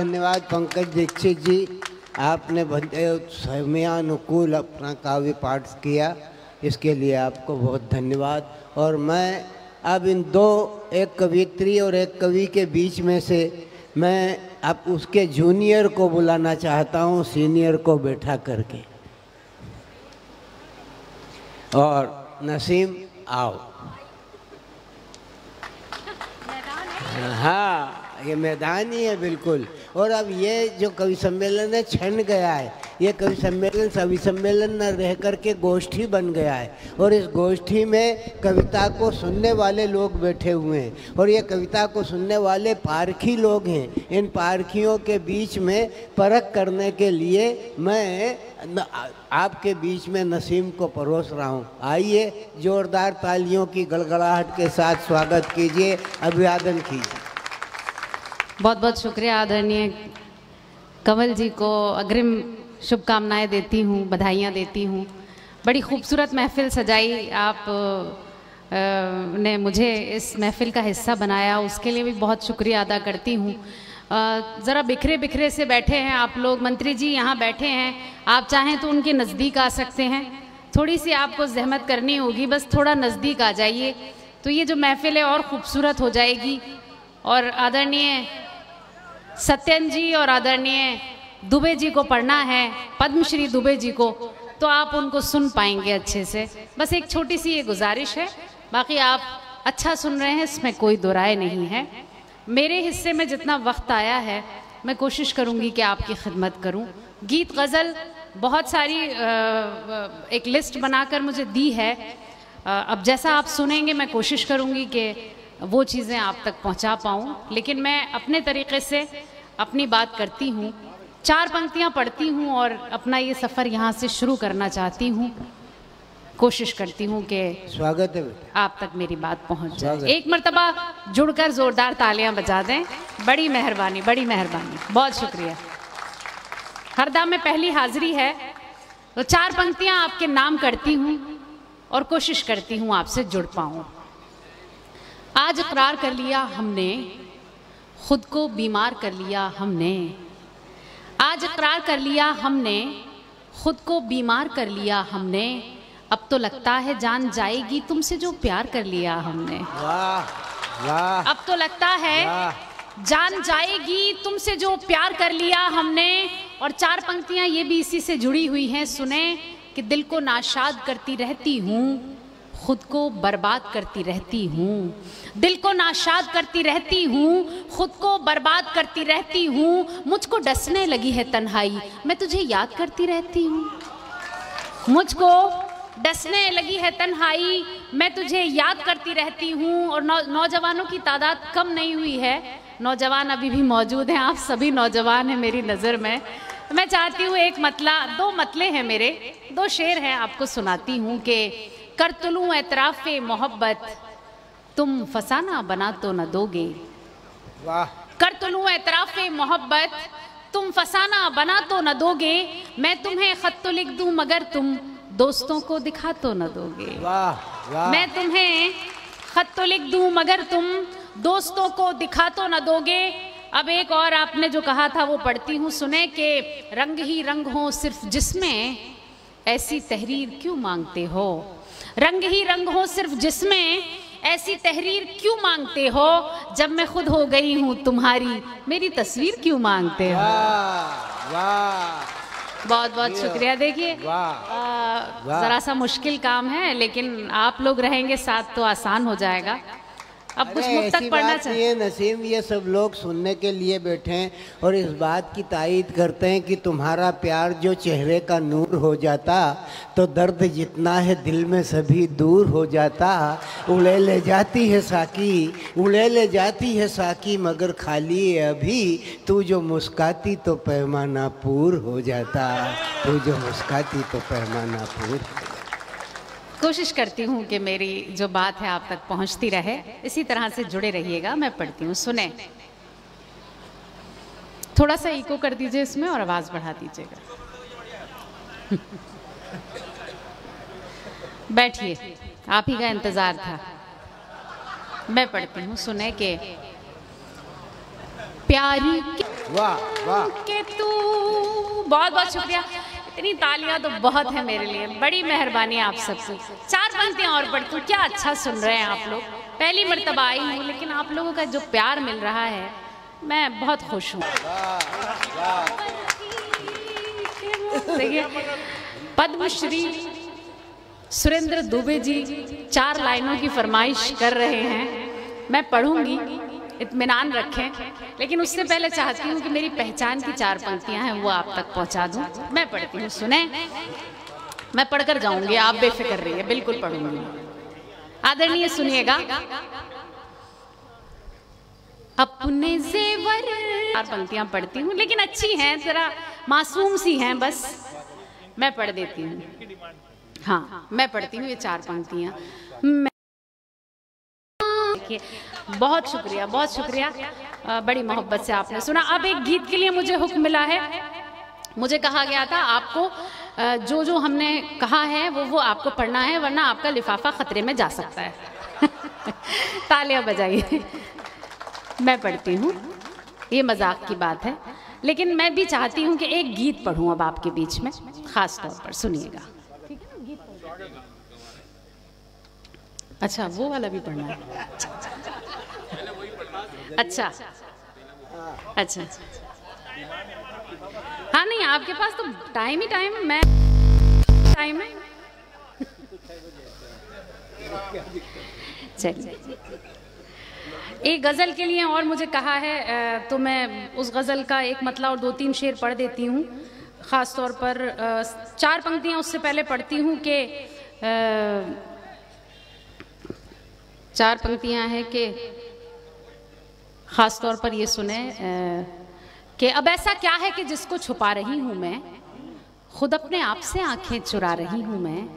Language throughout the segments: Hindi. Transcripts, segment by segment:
धन्यवाद पंकज दीक्षित जी, आपने समयानुकूल अपना काव्य पाठ किया, इसके लिए आपको बहुत धन्यवाद। और मैं अब इन दो, एक कवियत्री और एक कवि के बीच में से मैं अब उसके जूनियर को बुलाना चाहता हूँ, सीनियर को बैठा करके। और नसीम आओ। हाँ, ये मैदान ही है बिल्कुल। और अब ये जो कवि सम्मेलन है छन गया है, ये कवि सम्मेलन सवि सम्मेलन न रह करके गोष्ठी बन गया है। और इस गोष्ठी में कविता को सुनने वाले लोग बैठे हुए हैं, और ये कविता को सुनने वाले पारखी लोग हैं। इन पारखियों के बीच में परख करने के लिए मैं आपके बीच में नसीम को परोस रहा हूँ। आइए जोरदार तालियों की गड़गड़ाहट के साथ स्वागत कीजिए, अभिवादन कीजिए। बहुत बहुत शुक्रिया आदरणीय कंवल जी को अग्रिम शुभकामनाएं देती हूँ, बधाइयाँ देती हूँ। बड़ी खूबसूरत महफिल सजाई आप ने मुझे इस महफिल का हिस्सा बनाया, उसके लिए भी बहुत शुक्रिया अदा करती हूँ। ज़रा बिखरे बिखरे से बैठे हैं आप लोग, मंत्री जी यहाँ बैठे हैं, आप चाहें तो उनके नज़दीक आ सकते हैं। थोड़ी सी आपको जहमत करनी होगी, बस थोड़ा नज़दीक आ जाइए तो ये जो महफिल है और ख़ूबसूरत हो जाएगी। और आदरणीय सत्यन जी और आदरणीय दुबे जी को पढ़ना है, पद्मश्री दुबे जी को, तो आप उनको सुन पाएंगे अच्छे से। बस एक छोटी सी ये गुजारिश है, बाकी आप अच्छा सुन रहे हैं, इसमें कोई दो राय नहीं है। मेरे हिस्से में जितना वक्त आया है मैं कोशिश करूंगी कि आपकी खिदमत करूं। गीत गज़ल बहुत सारी एक लिस्ट बनाकर मुझे दी है, अब जैसा आप सुनेंगे मैं कोशिश करूंगी कि वो चीज़ें आप तक पहुंचा पाऊं, लेकिन मैं अपने तरीक़े से अपनी बात करती हूं। 4 पंक्तियां पढ़ती हूं और अपना ये सफ़र यहाँ से शुरू करना चाहती हूं। कोशिश करती हूँ कि स्वागत है आप तक मेरी बात पहुँच जाए। एक मर्तबा जुड़कर ज़ोरदार तालियां बजा दें। बड़ी मेहरबानी, बड़ी मेहरबानी, बहुत शुक्रिया। हरदा में पहली हाजिरी है तो 4 पंक्तियां आपके नाम करती हूँ और कोशिश करती हूँ आपसे जुड़ पाऊँ। आज इकरार कर लिया हमने, खुद को बीमार कर लिया हमने। आज इकरार कर लिया हमने, खुद को बीमार कर लिया हमने। अब तो लगता है जान जाएगी तुमसे जो प्यार कर लिया हमने। वाह वाह। अब तो लगता है जान जाएगी तुमसे जो प्यार कर लिया हमने। और 4 पंक्तियां ये भी इसी से जुड़ी हुई हैं, सुने कि दिल को नाशाद करती रहती हूँ, खुद को बर्बाद करती रहती हूँ। दिल को नाशाद करती रहती हूँ, खुद को बर्बाद करती रहती हूँ। मुझको डसने लगी है तन्हाई, मैं तुझे याद करती रहती हूँ। मुझको डसने लगी है तन्हाई, मैं तुझे याद करती रहती हूँ। और नौजवानों की तादाद कम नहीं हुई है, नौजवान अभी भी मौजूद हैं, आप सभी नौजवान हैं मेरी नज़र में। मैं चाहती हूँ एक मतला, 2 मतले हैं मेरे, 2 शेर हैं, आपको सुनाती हूँ कि कर तुलूं एतराफ़े मोहब्बत तुम फसाना बना तो न दोगे। वाह। कर तुलूं एतराफ़े मोहब्बत तुम फसाना बना तो न दोगे। मैं तुम्हें खत तो लिख दूं मगर तुम दोस्तों को दिखा तो न दोगे। वाह वाह। मैं तुम्हें खत तो लिख दूं मगर तुम दोस्तों को दिखा तो न दोगे। अब एक और आपने जो कहा था वो पढ़ती हूँ, सुने कि रंग ही रंग हो सिर्फ जिसमें ऐसी तहरीर क्यों मांगते हो। रंग ही रंग हो सिर्फ जिसमें ऐसी तहरीर क्यों मांगते हो। जब मैं खुद हो गई हूँ तुम्हारी मेरी तस्वीर क्यों मांगते हो। वाह। बहुत बहुत शुक्रिया। देखिए ज़रा सा मुश्किल काम है, लेकिन आप लोग रहेंगे साथ तो आसान हो जाएगा। अब कुछ मुझ तक पढ़ना चाहिए। नसीम, ये सब लोग सुनने के लिए बैठे हैं और इस बात की तायीद करते हैं कि तुम्हारा प्यार जो चेहरे का नूर हो जाता तो दर्द जितना है दिल में सभी दूर हो जाता। उड़े ले जाती है साकी, उड़े ले जाती है साकी मगर खाली है अभी। तू जो मुस्काती तो पैमाना पूर हो जाता, तू जो मुस्काती तो पैमाना पूर। कोशिश करती हूँ कि मेरी जो बात है आप तक पहुँचती रहे, इसी तरह से जुड़े रहिएगा। मैं पढ़ती हूँ, सुने। थोड़ा सा इको कर दीजिए इसमें और आवाज़ बढ़ा दीजिएगा। बैठिए, आप ही का इंतज़ार था। मैं पढ़ती हूँ, सुने कि प्यारी वाह वाह के तू। बहुत बहुत शुक्रिया। इतनी तालियां तो बहुत है मेरे लिए, बड़ी मेहरबानी आप सबसे। 4 पंक्तियां और पढ़ती हूँ। क्या अच्छा सुन रहे हैं आप लोग। पहली मर्तबा आई हूँ, लेकिन आप लोगों का जो प्यार मिल रहा है मैं बहुत खुश हूँ। देखिए, पद्मश्री सुरेंद्र दुबे जी 4 लाइनों की फरमाइश कर रहे हैं। मैं पढ़ूंगी, इत्मीनान रखें, लेकिन उससे पहले चाहती हूँ कि मेरी पहचान की 4 पंक्तियां हैं वो आप तक पहुंचा दूं। मैं पढ़ती हूँ, सुने। मैं पढ़कर जाऊंगी, आप बेफिक्र रहिए, बिल्कुल पढ़ूंगी। आदरणीय सुनिएगा। अपने जेवर, 4 पंक्तियां पढ़ती हूँ, लेकिन अच्छी हैं, जरा मासूम सी हैं, बस मैं पढ़ देती हूँ। हाँ, मैं पढ़ती हूँ ये 4 पंक्तियां। बहुत शुक्रिया, बहुत शुक्रिया। बड़ी मोहब्बत से आपने सुना। अब एक गीत के लिए मुझे हुक्म मिला है। मुझे कहा गया था आपको जो जो हमने कहा है वो आपको पढ़ना है, वरना आपका लिफाफा खतरे में जा सकता है। तालियां बजाइए। मैं पढ़ती हूँ, ये मजाक की बात है, लेकिन मैं भी चाहती हूँ कि एक गीत पढ़ूँ अब आपके बीच में, खास तौर पर सुनिएगा। अच्छा, वो वाला भी पढ़ना है। अच्छा अच्छा, हाँ नहीं, आपके पास तो टाइम ही टाइम है, मैं टाइम है। चलिए, एक गज़ल के लिए और मुझे कहा है, तो मैं उस गज़ल का एक मतला और 2-3 शेर पढ़ देती हूँ। ख़ास तौर पर 4 पंक्तियाँ उससे पहले पढ़ती हूँ कि 4 पंक्तियाँ हैं कि ख़ास तौर पर ये सुने कि अब ऐसा क्या है कि जिसको छुपा रही हूँ मैं, खुद अपने आप से आंखें चुरा रही हूँ मैं।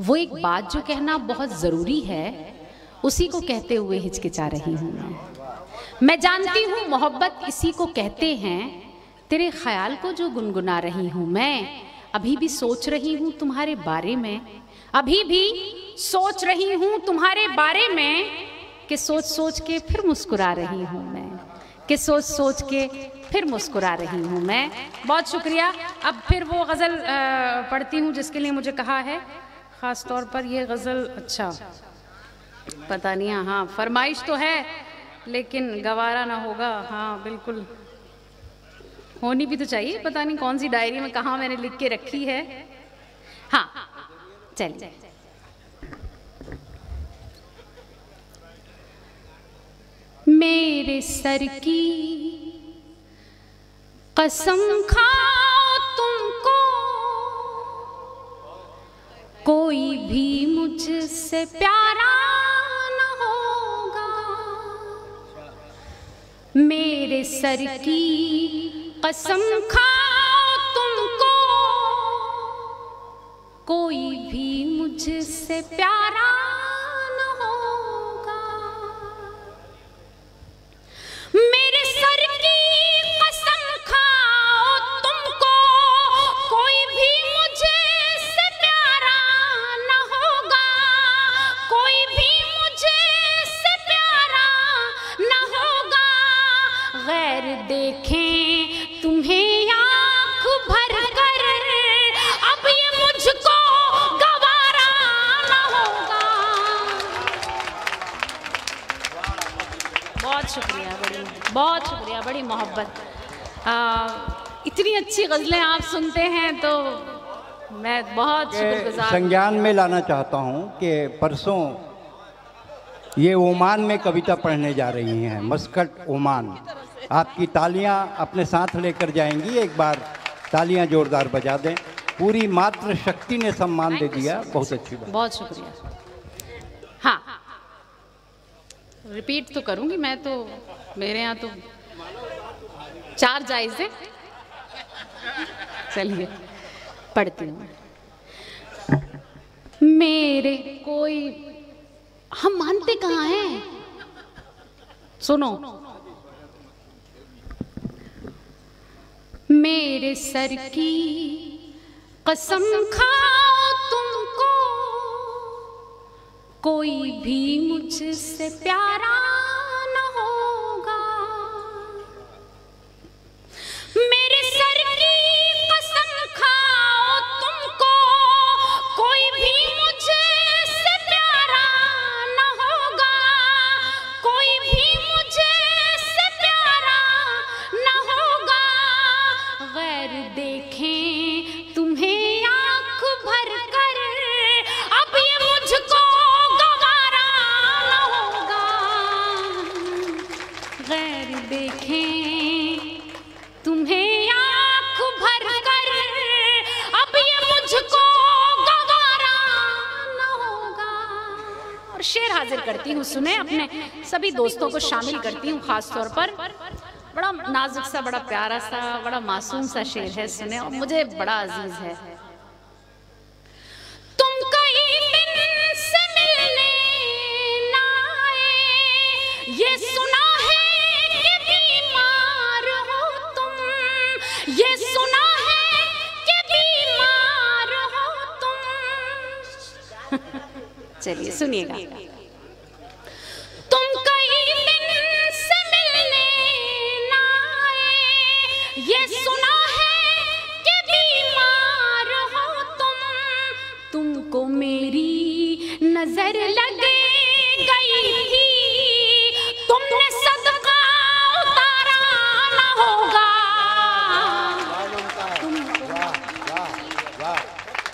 वो एक बात जो कहना बहुत ज़रूरी है, उसी को कहते हुए हिचकिचा रही हूँ मैं जानती हूँ मोहब्बत इसी को कहते हैं, तेरे ख्याल को जो गुनगुना रही हूँ मैं। अभी भी सोच रही हूँ तुम्हारे बारे में, अभी भी सोच रही हूँ तुम्हारे बारे में, कि सोच सोच के फिर मुस्कुरा रही हूँ मैं, कि सोच सोच के फिर मुस्कुरा रही हूँ मैं। बहुत शुक्रिया। अब फिर वो गज़ल पढ़ती हूँ जिसके लिए मुझे कहा है। ख़ास तौर पर ये गज़ल, अच्छा पता नहीं, हाँ फरमाइश तो है लेकिन गवारा ना होगा। हाँ बिल्कुल, होनी भी तो चाहिए। पता नहीं कौन सी डायरी में कहाँ मैंने लिख के रखी है। हाँ चलिए। मेरे सर की कसम खाओ तुमको, कोई भी मुझसे प्यारा न होगा। मेरे सर की कसम खाओ तुमको, कोई भी मुझसे प्यारा न होगा। मेरे सर की कसम खाओ तुमको, कोई भी मुझसे प्यारा न होगा। कोई भी मुझसे प्यारा न होगा। गैर देखें तुम्हें आँख भर कर, अब ये मुझको गवारा न होगा। बहुत शुक्रिया, बहुत शुक्रिया, बड़ी मोहब्बत। इतनी अच्छी गज़लें आप सुनते हैं तो मैं बहुत शुक्रगुजार। संज्ञान में लाना चाहता हूँ कि परसों ये ओमान में कविता पढ़ने जा रही हैं, मस्कट ओमान। आपकी तालियां अपने साथ लेकर जाएंगी। एक बार तालियां जोरदार बजा दें। पूरी मातृ शक्ति ने सम्मान दे दिया, बहुत अच्छी बात। बहुत शुक्रिया। हाँ, रिपीट तो करूंगी मैं, तो मेरे यहाँ तो 4 जायज़े। चलिए पढ़ती हूँ। मेरे कोई, हम मानते कहाँ हैं, सुनो। मेरे सर की कसम खाओ तुमको, कोई भी मुझसे प्यारा न होगा। और शेर हाजिर करती हूँ, सुने, अपने सभी दोस्तों को शामिल करती हूँ खास तौर पर। बड़ा नाजुक सा, बड़ा प्यारा सा, बड़ा मासूम सा शेर है, सुने, और मुझे बड़ा अजीज है। तुम कई दिन से मिलने ना आए, ये सुना है कि बीमार हो तुम, ये सुना है कि बीमार हो तुम। चलिए सुनिएगा। तुम कई दिन से मिलने ना आए, ये सुना है कि बीमार हो तुम, तुमको मेरी नजर लग गई थी, तुमने सदका उतारा ना होगा,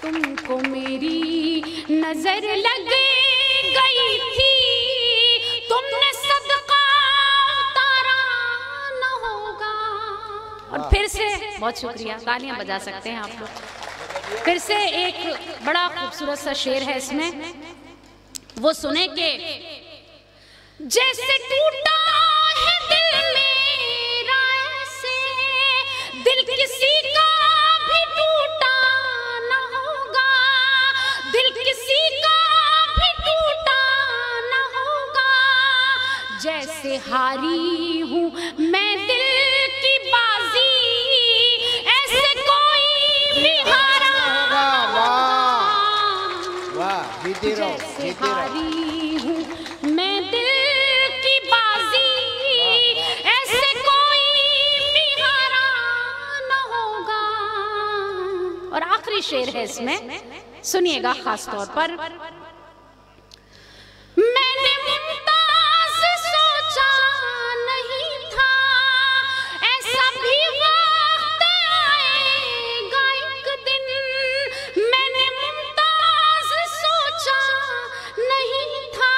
तुमको मेरी नजर लग गई थी, तुमने सदका उतारा ना होगा। और फिर से बहुत शुक्रिया, तालियां बजा सकते हैं आप लोग। फिर से एक बड़ा खूबसूरत सा शेर है इसमें, वो सुने के जैसे टूटा है दिल मेरा ऐसे, दिल किसी का भी टूटा ना होगा, दिल किसी का भी टूटा ना होगा, जैसे हारी हूँ मैं दिल की बाजी, ऐसे कोई भी हारा ना होगा। जैसे हारी हूँ मैं दिल की बाजी, ऐसे कोई भी हारा ना होगा। और आखिरी शेर है इसमें, सुनिएगा खास तौर पर। मैंने मुमताज सोचा नहीं था, ऐसा भी वक्त आएगा एक दिन, मैंने मुमताज सोचा नहीं था,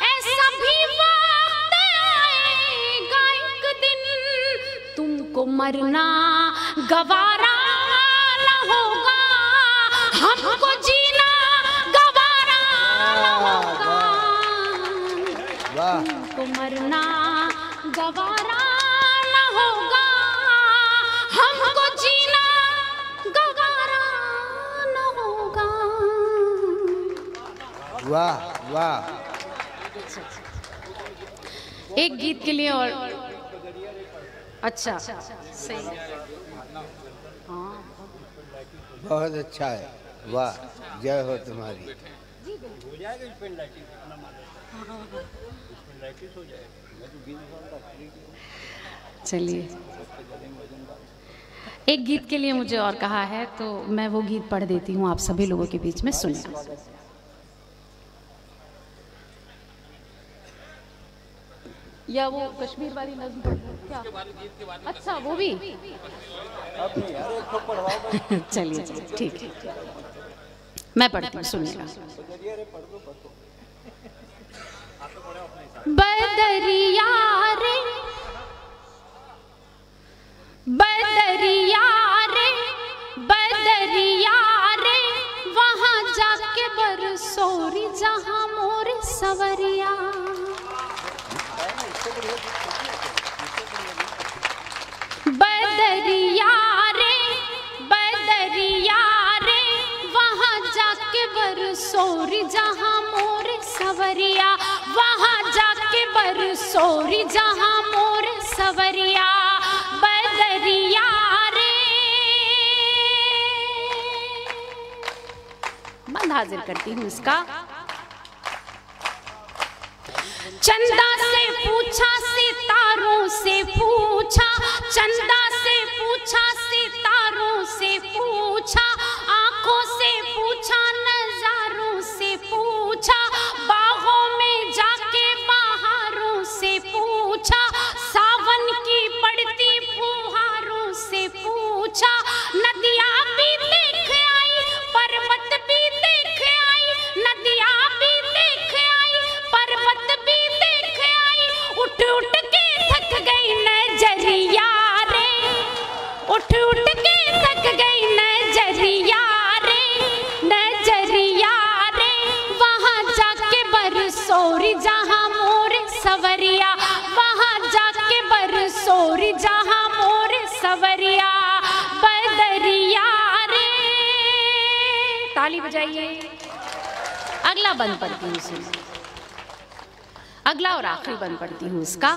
ऐसा भी वक्त आएगा एक दिन, तुमको मरना गवारा ना होगा, हमको जीना गवारा ना होगा, तुमको मरना गवारा ना होगा, हमको जीना गवारा ना होगा। वाह वाह। एक गीत के लिए और अच्छा सही, हाँ बहुत अच्छा है, वाह, जय हो तुम्हारी। चलिए, एक गीत के लिए मुझे और कहा है, तो मैं वो गीत पढ़ देती हूँ आप सभी लोगों के बीच में, सुनिए। या वो कश्मीर वाली नज़्म क्या? अच्छा वो भी चलिए चलिए ठीक है, मैं पढ़ती हूँ, सुनिएगा। बदरिया रे बदरिया रे बदरिया रे, वहाँ जाके बरसोरी जहाँ मोर सवरिया। बदरिया रे वहाँ जाके बरसोरी जहाँ मोर सवरिया, वहाँ जाके बरसोरी जहाँ मोर सवरिया। बदरिया रे, बंद हाजिर करती हूँ इसका। चंदा से पूछा सितारों से पूछा, चंदा से पूछा सितारों से पूछा, आंखों से पूछा नजारों से पूछा, बागों में जाके बहारों से पूछा, सावन की पड़ती फुहारों से पूछा, नदियाँ भी देख आई पर्वत भी देख आई, नदियाँ भी देख आई पर्वत भी देख आई, उठ उठ के थक गई नजरिया रे। ताली बजाइए। अगला बंद पढ़ती हूँ इसमें, अगला और आखिरी बंद पढ़ती हूँ इसका।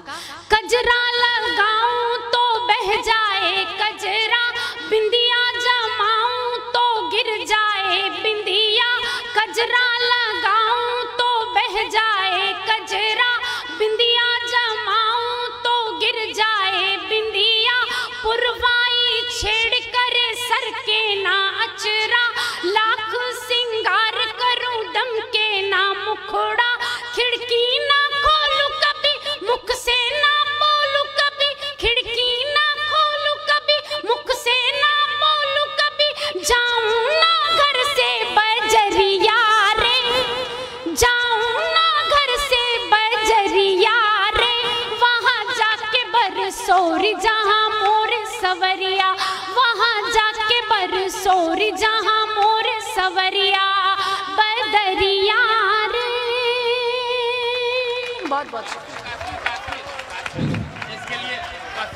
कजरा लगाऊं तो बह जाए कजरा, बिंदिया जमाऊं तो गिर जाए बिंदिया। कजरा लगाऊं तो बह जाए कजरा, बिंदिया जमाऊं तो गिर जाए बिंदिया। पुरवाई छेड़ कर सर के ना अचरा, लाख सिंगार करूं दम के ना मुखड़ा। खिड़की ना खोलूं कभी मुख से ना बोलूं कभी, खिड़की ना खोलूं कभी मुख से ना बोलूं कभी। जाऊं ना घर से बजरिया रे, जाऊं ना घर से बजरिया रे, वहां जाके बरसोरी जहां मोर सवरिया, वहां जाके बरसोरी जहां मोर सवरिया बदरिया रे। बहुत बहुत शुक्रिया।